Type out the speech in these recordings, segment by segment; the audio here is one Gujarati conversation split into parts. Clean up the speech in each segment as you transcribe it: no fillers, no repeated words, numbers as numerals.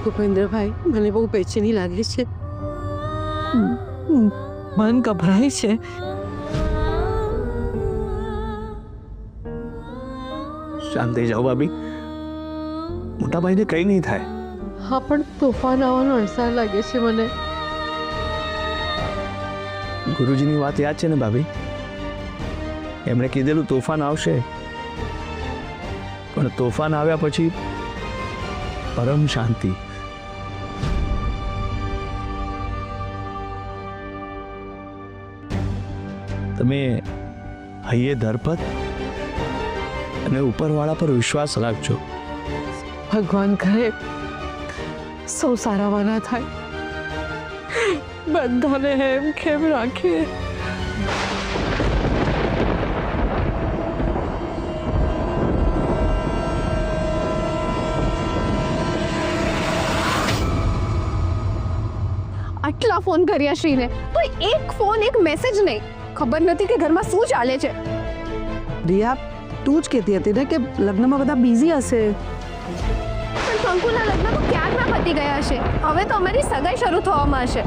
ભૂપેન્દ્રભાઈ, મને બહુ બેચેની લાગે છે. મન ગભરાય છે. શાંત થઈ જાઓ ભાભી. મોટા ભાઈને કંઈ નહીં થાય. હા, પણ તોફાન આવવાનો અણસાર લાગે છે મને. ગુરુજીની વાત યાદ છે ને ભાભી? એમણે કીધેલું તોફાન આવશે, પણ તોફાન આવ્યા પછી પરમ શાંતિ. તમે હૈયે ધરપત અને ઉપરવાળા પર વિશ્વાસ રાખજો. ભગવાન કરે સૌ સારાવાના થાય, બધાને એમ કેમ રાખીએ. આટલા ફોન કર્યા શ્રીને તો એક ફોન એક મેસેજ નહીં. ખબર નથી કે ઘરમાં શું ચાલે છે. રિયા, તું જ કહેતી હતી ને કે લગ્નમાં બધા બિઝી હશે. પણ કંકુના લગ્ન તો ક્યારના પતી ગયા હશે. હવે તો અમારી સગાઈ શરૂ થવામાં હશે.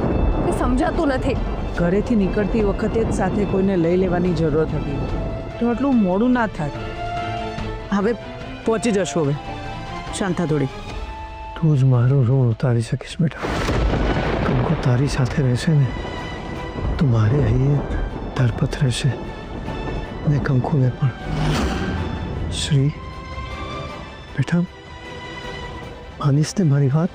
એ સમજાતું નથી. ઘરેથી નીકળતી વખતે જ સાથે કોઈને લઈ લેવાની જરૂરત હતી, તો આટલું મોડું ના થાય. હવે પહોંચી જશો. હવે શાંત થા થોડી. તું જ મારું ઋણ ઉતારી શકીશ બેટા. કંકુ તારી સાથે રહેશે ને તો મારે અહીં ધરપત રહેશે, ને કંકુને પણ. શ્રી બેટા, માનીશ ને મારી વાત?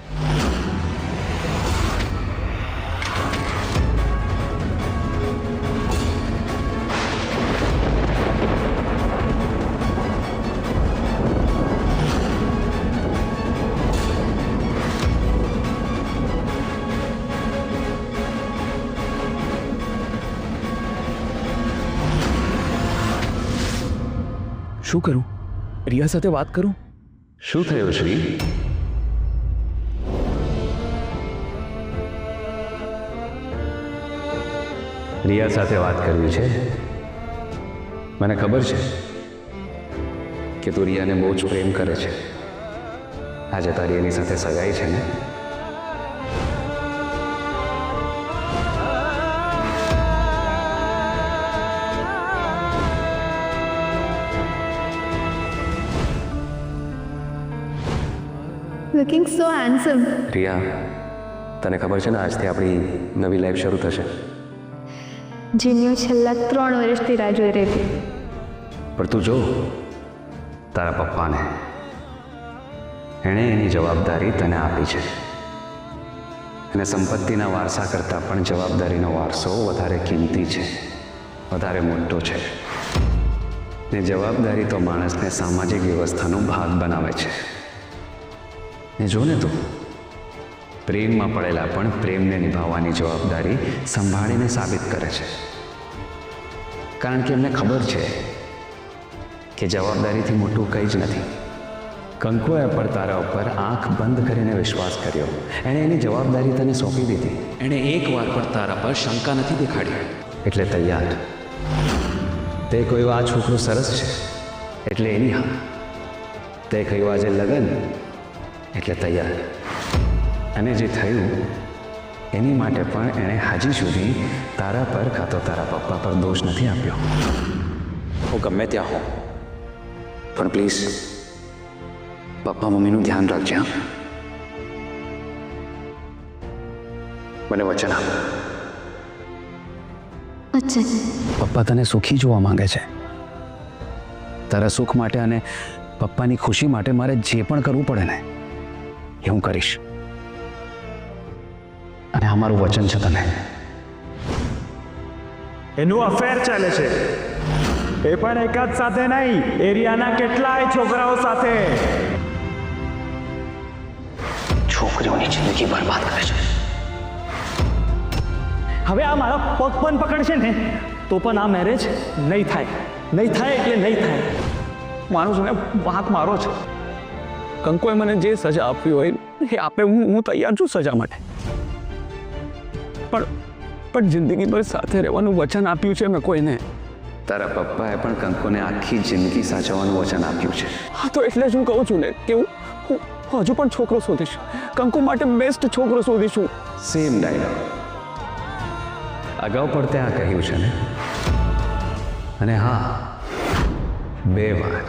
શું કરું? રિયા સાથે વાત કરું? શું થયું શ્રી? રિયા સાથે વાત કરવી છે? મને ખબર છે કે તું રિયાને બહુ જ પ્રેમ કરે છે. આજે તારી એની સાથે સગાઈ છે ને? લુકિંગ સો હેન્ડસમ. રિયા, તને ખબર છે ને આજથી આપણી નવી લાઈફ શરૂ થશે. જેની હું છેલ્લા 3 વર્ષથી રાહ જોઈ રહી હતી. પણ તું જો તારા પપ્પાને, એણે એની જવાબદારી તને આપી છે. અને સંપત્તિના વારસા કરતાં પણ જવાબદારીનો વારસો વધારે કિંમતી છે, વધારે મોટો છે. ને જવાબદારી તો માણસને સામાજિક વ્યવસ્થાનો ભાગ બનાવે છે. ને જો ને તું પ્રેમમાં પડેલા પણ પ્રેમને નિભાવવાની જવાબદારી સંભાળીને સાબિત કરે છે. કારણ કે એમને ખબર છે કે જવાબદારીથી મોટું કંઈ જ નથી. કંકુએ પણ તારા ઉપર આંખ બંધ કરીને વિશ્વાસ કર્યો. એણે એની જવાબદારી તને સોંપી દીધી. એણે એકવાર પણ તારા પર શંકા નથી દેખાડી. એટલે તૈયાર. તે કહ્યું આ છોકરો સરસ છે એટલે એની હા. તે કહ્યું આજે લગન એટલે તૈયાર. અને જે થયું એની માટે પણ એણે હજી સુધી તારા પર કાં તો તારા પપ્પા પર દોષ નથી આપ્યો. હું ગમે ત્યાં હોઉં પણ પ્લીઝ પપ્પા મમ્મીનું ધ્યાન રાખજે. હા, મને વચન આપ. પપ્પા તને સુખી જોવા માંગે છે. તારા સુખ માટે અને પપ્પાની ખુશી માટે મારે જે પણ કરવું પડે ને એ હું કરીશ. અને અમારું વચન છે તને. એનું અફેર ચાલે છે, એ પણ એકાદ સાથે નહીં, એરિયાના કેટલાય છોકરાઓ સાથે. છોકરીઓની જિંદગી બરબાદ કરે છે. હવે આ મારા પગ પણ પકડશે ને તો પણ આ મેરેજ નહીં થાય. નહીં થાય એટલે નહીં થાય. મારું છું ને, વાંક મારો છે. કંકુએ મને જે સજા આપવી હોય એ આપે, હું તૈયાર છું સજા માટે. પણ જિંદગીભર સાથે રહેવાનું વચન આપ્યું છે મેં કોઈને. તારા પપ્પાએ પણ કંકુને આખી જિંદગી સાચવવાનું વચન આપ્યું છે. હા, તો એટલે જ હું કહું છું ને કે હું હજુ પણ છોકરો શોધીશ, કંકુ માટે બેસ્ટ છોકરો શોધીશું. સેમ ડાયલોગ અગાઉ પણ ત્યાં કહ્યું છે ને. અને હા, 2 વાર,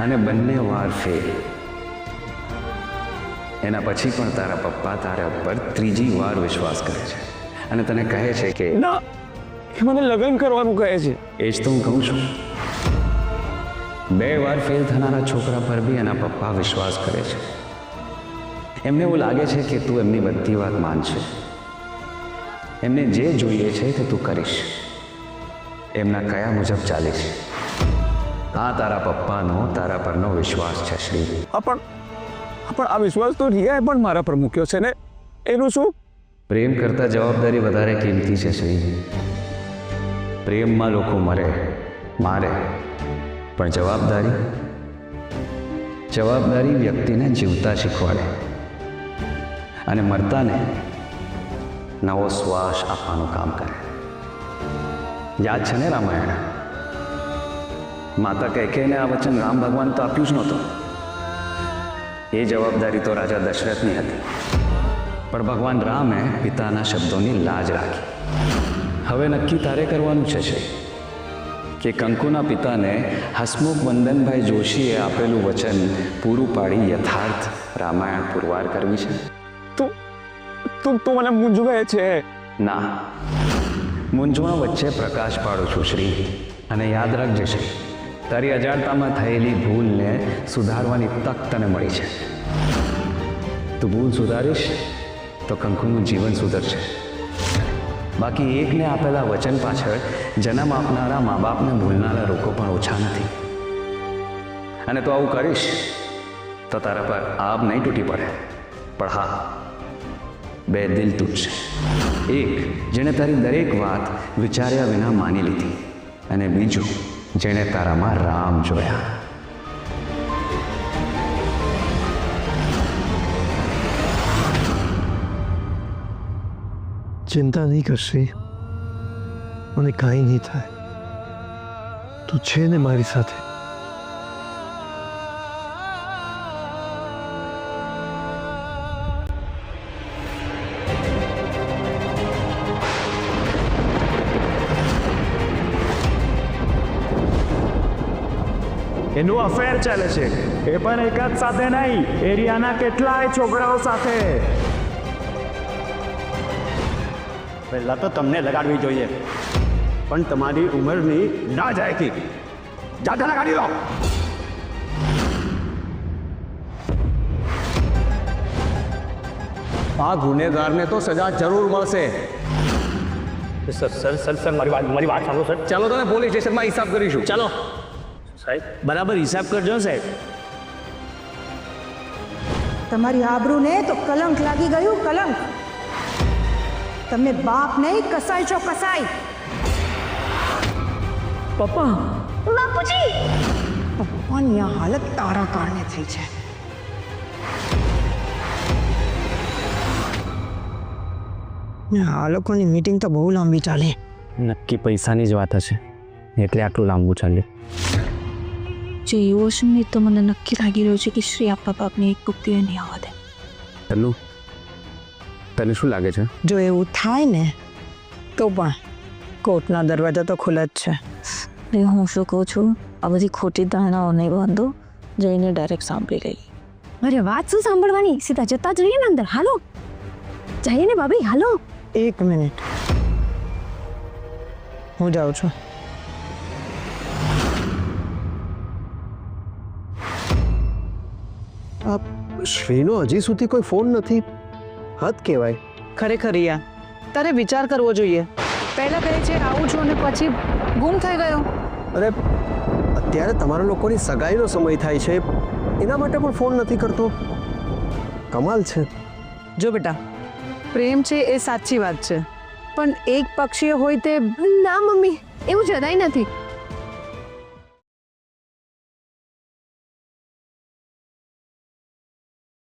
અને બંને વાર ફેલ. એના પછી પણ તારા પપ્પા તારા પર 3જી વાર વિશ્વાસ કરે છે અને તને કહે છે કે ના, એ મને લગ્ન કરવાનું કહે છે. એ જ તો હું કહું છું. 2 વાર ફેલ થનારા છોકરા પર બી એના પપ્પા વિશ્વાસ કરે છે. એમને એવું લાગે છે કે તું એમની બધી વાત માનશે, એમને જે જોઈએ છે તે તું કરીશ, એમના કયા મુજબ ચાલીશ. આ તારા પપ્પાનો તારા પરનો વિશ્વાસ છે શ્રી. પણ આ વિશ્વાસ તો રિયાએ પણ મારા પર મૂક્યો છે ને, એનું શું? પ્રેમ કરતાં જવાબદારી વધારે કિંમતી છે શ્રી. પ્રેમમાં લોકો મરે, મારે, પણ જવાબદારી વ્યક્તિને જીવતા શીખવાડે અને મરતાને નવો શ્વાસ આપવાનું કામ કરે. યાદ છે ને રામાયણ? માતા કૈકેયીને આ વચન રામ ભગવાન તો આપ્યું જ નહોતું. એ જવાબદારી તો રાજા દશરથની હતી, પણ ભગવાન રામે પિતાના શબ્દોની લાજ રાખી. હવે નક્કી તારે કરવાનું છે શ્રી કે કંકુના પિતાને હસમુખ વંદનભાઈ જોશીએ આપેલું વચન પૂરું પાડી યથાર્થ રામાયણ પુરવાર કરવી છે. તું મને મૂંઝવે છે. ના, મૂંઝવણ વચ્ચે પ્રકાશ પાડું છું શ્રી. અને યાદ રાખજે શ્રી, તારી અજાણતામાં થયેલી ભૂલને સુધારવાની તક તને મળી છે. તું ભૂલ સુધારીશ તો કંકુનું જીવન સુધરશે. બાકી એકને આપેલા વચન પાછળ જન્મ આપનારા મા બાપને ભૂલનારા લોકો પણ ઓછા નથી. અને તું આવું કરીશ તો તારા પર આબ નહીં તૂટી પડે, પણ હા, 2 દિલ તૂટશે. એક જેણે તારી દરેક વાત વિચાર્યા વિના માની લીધી, અને બીજું જેણે તારામાં રામ જોયા. ચિંતા નહીં કરશી, મને કાંઈ નહીં થાય. તું છે ને મારી સાથે. એનું અફેર ચાલે છે, એ પણ એક જ સાથે નહીં, એરિયાના કેટલાય છોકરાઓ સાથે. પહેલાં તો તમને લગાડવી જોઈએ, પણ તમારી ઉંમરની ના જાય કે જાતે લગાડી લો. આ ગુનેગારને તો સજા જરૂર મળશે. સર મારી વાત સાંભળો સર. ચાલો તમે પોલીસ સ્ટેશનમાં હિસાબ કરીશું. ચાલો સાહેબ, બરાબર હિસાબ કરજો સાહેબ. તમારી આબરૂને તો કલંક લાગી ગયું, કલંક. તમે બાપ નહીં, કસાઈ છો, કસાઈ. પપ્પા, બાપુજી, પપ્પાની આ હાલત તારા કારણે થઈ છે. આ લોકોની મીટિંગ તો બહુ લાંબી ચાલે. નક્કી પૈસાની જ વાત હશે એટલે આટલું લાંબુ ચાલ્યું. જો એવું હશે ને તો મને નક્કી લાગી રહ્યું છે કે શ્રી આપણા બાપને એક કુકીએ નહીં આવવા દે. તને શું લાગે છે? જો એવું થાય ને તો પણ કોર્ટના દરવાજા તો ખુલ્લા જ છે. ને હું શું કહું છું, આ બધી ખોટી ધારણાઓ નહીં બાંધો, જઈને ડાયરેક્ટ સાંભળી લઈ. અરે વાત શું સાંભળવાની, સીધા જતા જઈએ ને અંદર. હાલો જઈએ ને ભાભી, હાલો. 1 મિનિટ, હું જાઉં છું. શ્રીનો હજી સુધી કોઈ ફોન નથી. હદ કહેવાય. ખરેખર રિયા, તારે વિચાર કરવો જોઈએ. પહેલાં કહે છે આવું છું અને પછી ગુમ થઈ ગયો. અરે અત્યારે તમારા લોકોની સગાઈનો સમય થાય છે, એના માટે પણ ફોન નથી કરતો. કમાલ છે. જો બેટા, પ્રેમ છે એ સાચી વાત છે, પણ એક પક્ષીય હોય તે. ના મમ્મી, એવું જરાય નથી.